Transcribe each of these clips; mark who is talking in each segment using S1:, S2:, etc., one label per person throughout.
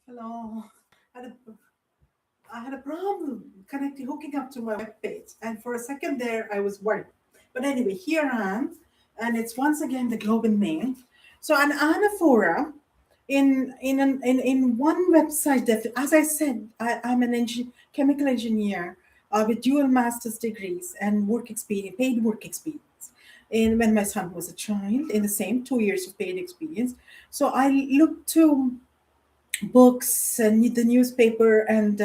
S1: Hello. I had a, I had a problem connecting, hooking up to my webpage, and for a second there, I was worried. But anyway, here I am, and it's once again the Globe and Mail. So an anaphora in one website. As I said, I'm an chemical engineer with dual master's degrees and work experience, paid work experience. In when my son was a child, in the same 2 years of paid experience. So I looked to books and the newspaper and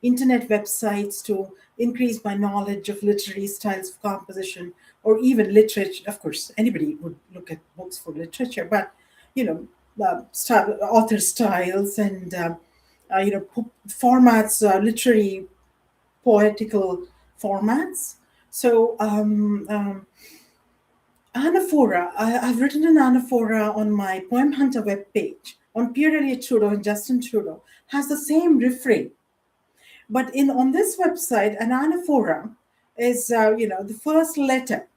S1: internet websites to increase my knowledge of literary styles of composition or even literature. Of course, anybody would look at books for literature, but you know, author styles and formats, literary poetical formats. So anaphora. I've written an anaphora on my Poem Hunter webpage on Pierre Elliott Trudeau and Justin Trudeau. Has the same refrain, but in on this website, an anaphora is the first letter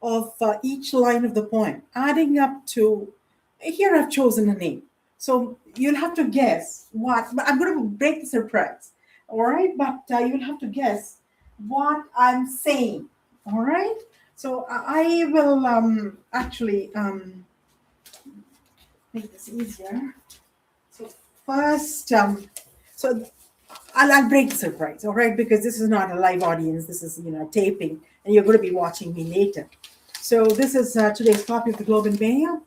S1: of each line of the poem, adding up to. Here I've chosen a name, so you'll have to guess what. But I'm going to break the surprise. All right, but you'll have to guess what I'm saying. All right. So I will actually make this easier. So first, so I'll break the surprise, all right, because this is not a live audience. This is taping, and you're going to be watching me later. So this is today's copy of the Globe and Mail.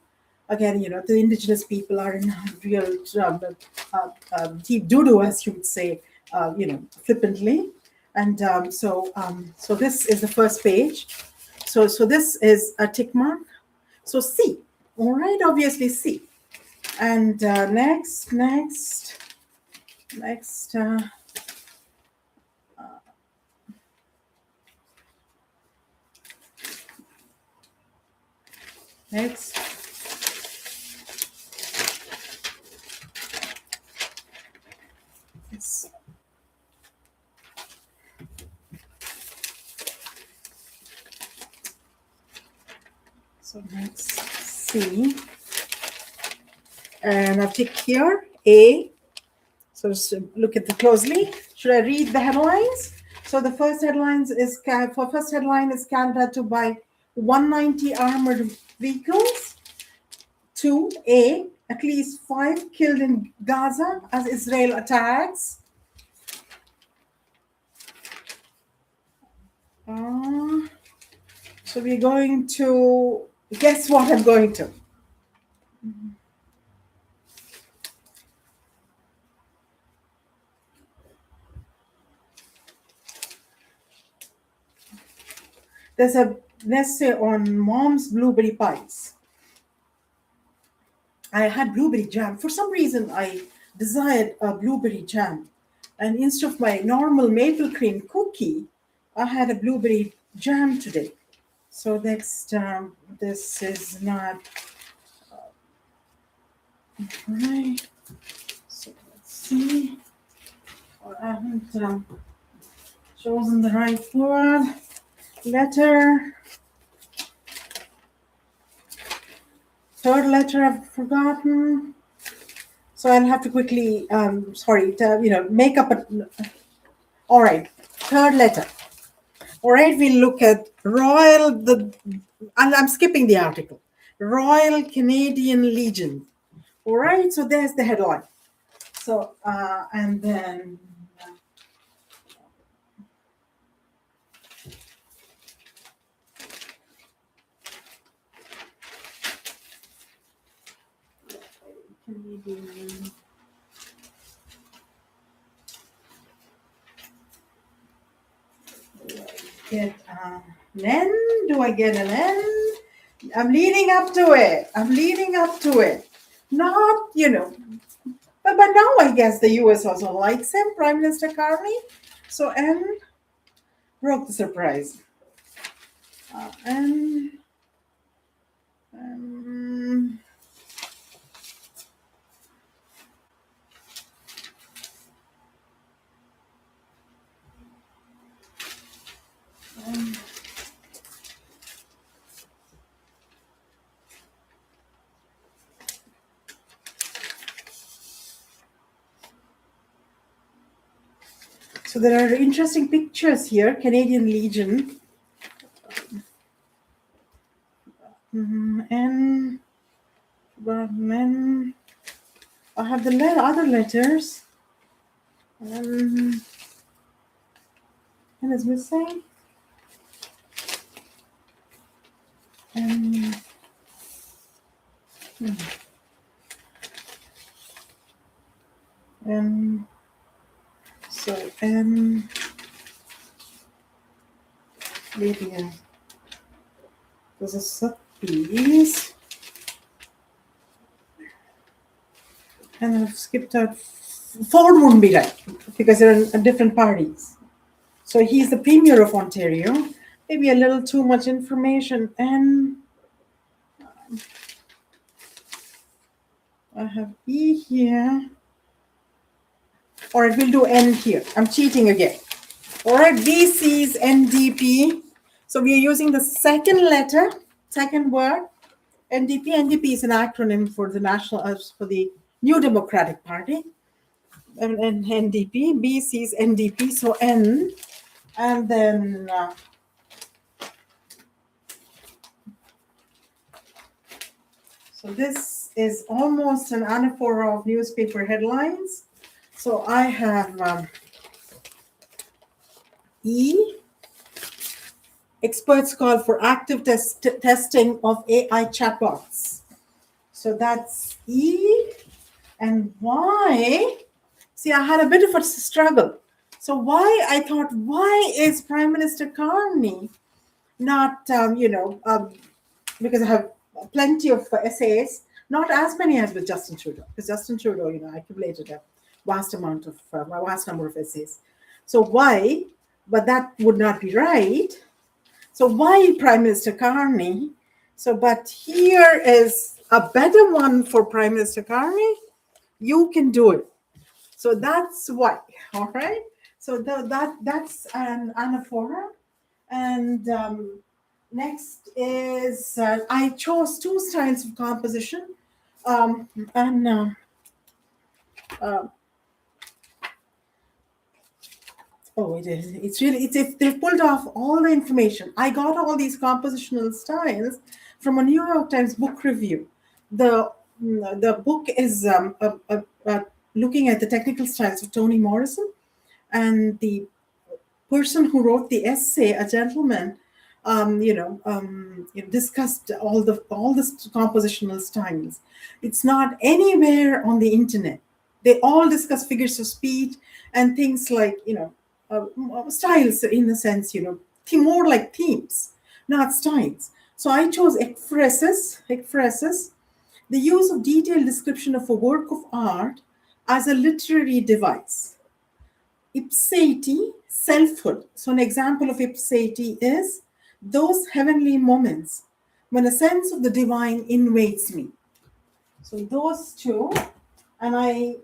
S1: Again, the indigenous people are in real deep doo-doo, as you would say, flippantly. And so this is the first page. So this is a tick mark. So C, all right, obviously C. And next. Next. Yes. So next C. And I've ticked here A. So just look at it closely. Should I read the headlines? So the first headlines is first headline is Canada to buy 190 armored vehicles. 2A, at least 5 killed in Gaza as Israel attacks. So we're going to guess what I'm going to. There's a essay on mom's blueberry pies. I had blueberry jam. For some reason, I desired a blueberry jam. And instead of my normal maple cream cookie, I had a blueberry jam today. So next, this is not right. So let's see. I haven't chosen the right word. Letter. Third letter I've forgotten. So I'll have to quickly, make up a. All right, third letter. All right, we'll look at I'm skipping the article. Royal Canadian Legion. All right, so there's the headline. So, and then. Canadian. Get an N? Do I get an N? I'm leading up to it. Not, but now I guess the US also likes him, Prime Minister Carney. So N broke the surprise. N. So there are interesting pictures here. Canadian Legion. And then I have the other letters. And it's missing. And so maybe there's a sub piece. And I've skipped out. Ford wouldn't be right because they're in different parties. So he's the Premier of Ontario. Maybe a little too much information. And I have E here. All right, we'll do N here. I'm cheating again. All right, BC's NDP. So we are using the second letter, second word. NDP. NDP is an acronym for the for the New Democratic Party. And NDP. BC's NDP. So N. And then so this is almost an anaphora of newspaper headlines. So I have E. Experts call for active testing of AI chatbots. So that's E. And Y. See, I had a bit of a struggle. So I thought, why is Prime Minister Carney not, because I have plenty of essays, not as many as with Justin Trudeau, because Justin Trudeau, accumulated a vast number of essays. So why? But that would not be right. So why Prime Minister Carney? But here is a better one for Prime Minister Carney. You can do it. So that's why. All right. So that's an anaphora. And next is I chose two styles of composition. They've pulled off all the information. I got all these compositional styles from a New York Times book review. The book is looking at the technical styles of Toni Morrison, and the person who wrote the essay, a gentleman, discussed all the compositional styles. It's not anywhere on the internet. They all discuss figures of speech and things like styles in the sense, more like themes, not styles. So I chose ekphrasis, the use of detailed description of a work of art as a literary device. Ipseity, selfhood. So an example of ipseity is those heavenly moments when a sense of the divine invades me. So those two, and I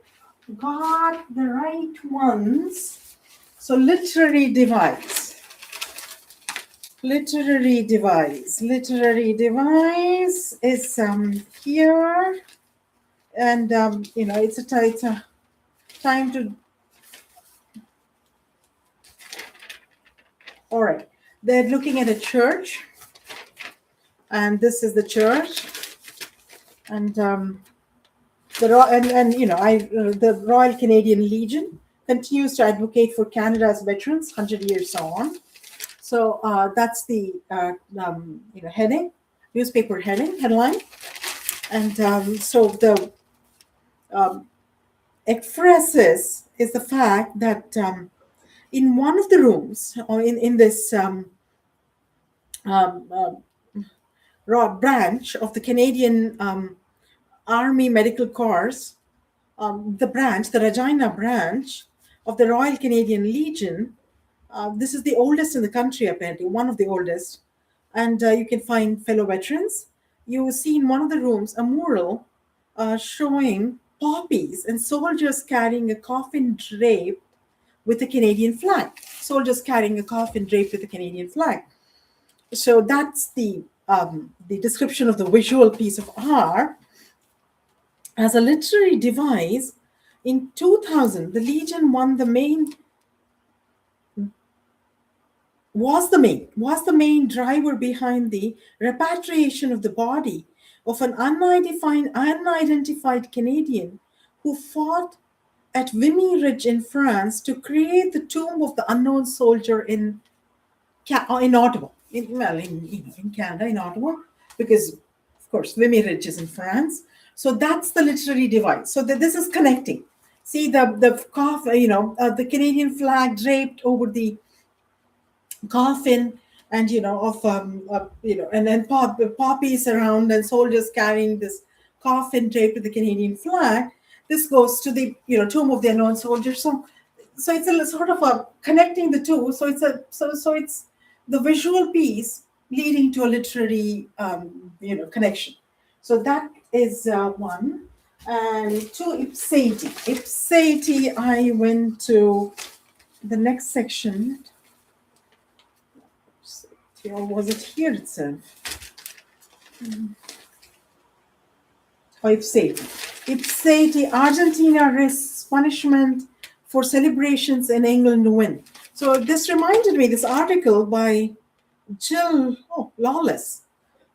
S1: got the right ones. So literary device is here, and it's a time to. All right, they're looking at a church, and this is the church, and the Royal Canadian Legion continues to advocate for Canada's veterans 100 years on. So that's the heading, newspaper headline. And so the ekphrasis is the fact that in one of the rooms, or in this branch of the Canadian Army Medical Corps, the Regina branch of the Royal Canadian Legion. This is the oldest in the country, apparently, one of the oldest. And you can find fellow veterans. You will see in one of the rooms a mural showing poppies and soldiers carrying a coffin draped with a Canadian flag. Soldiers carrying a coffin draped with a Canadian flag. So that's the description of the visual piece of art. As a literary device, in 2000, the Legion won the main was the main driver behind the repatriation of the body of an unidentified Canadian who fought at Vimy Ridge in France to create the tomb of the unknown soldier in Ottawa, in Canada, in Ottawa, because of course Vimy Ridge is in France. So that's the literary device. So that this is connecting. See the Canadian flag draped over the coffin, and and then poppies around, and soldiers carrying this coffin draped with the Canadian flag. This goes to the tomb of the unknown soldier. So it's a sort of a connecting the two. So it's the visual piece leading to a literary connection. So that is one. And two, ipsity. Ipsity, I went to the next section. Or was it here itself? Oh, ipsity. Ipsity, Argentina risks punishment for celebrations in England win. So this reminded me, this article by Jill Lawless.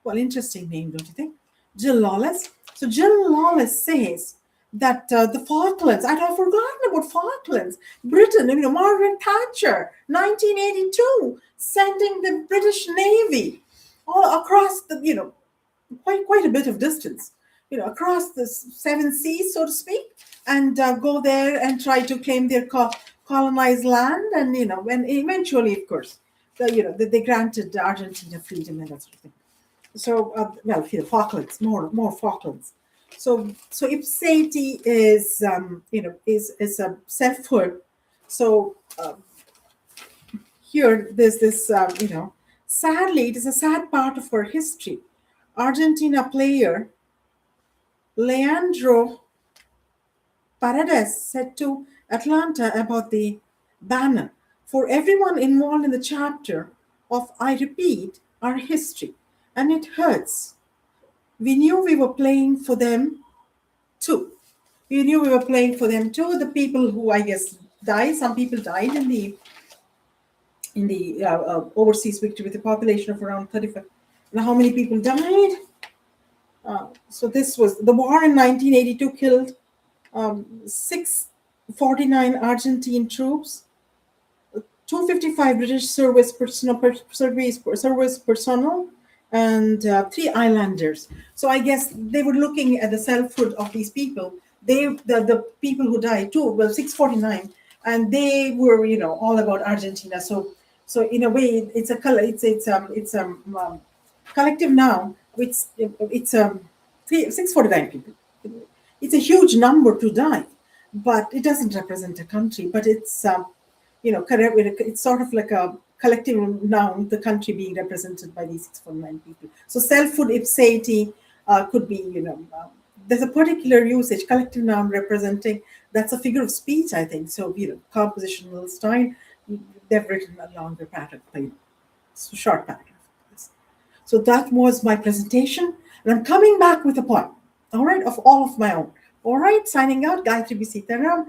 S1: Well, interesting name, don't you think? Jill Lawless. So Jill Lawless says that the Falklands, I'd have forgotten about Falklands. Britain, Margaret Thatcher, 1982, sending the British Navy all across the, quite a bit of distance, across the seven seas, so to speak, and go there and try to claim their colonized land, and eventually, of course, they granted Argentina freedom and that sort of thing. So, here Falklands, more Falklands. So ipsity is is a selfhood. So here there's this sadly, it is a sad part of our history. Argentina player Leandro Paredes said to Atlanta about the banner, "For everyone involved in the chapter of, I repeat, our history, and it hurts. We knew we were playing for them too. We knew we were playing for them too. The people who, I guess, died. Some people died in the overseas victory with a population of around 35. Now, how many people died? So this was the war in 1982 killed 649 Argentine troops, 255 British service personnel, and 3 islanders. So I guess they were looking at the selfhood of these people. The people who died too, well, 649, and they were all about Argentina. So in a way, it's a collective noun. It's 649 people. It's a huge number to die, but it doesn't represent a country. But it's it's sort of like a collective noun, the country being represented by these 649 people. So selfhood, ipsity could be, there's a particular usage, collective noun representing, that's a figure of speech, I think. So, compositional style, they've written a longer paragraph, short paragraph. So that was my presentation. And I'm coming back with a point, all right, of all of my own. All right, signing out, Gayatri B. Sitaram.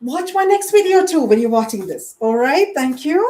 S1: Watch my next video too when you're watching this. All right, thank you.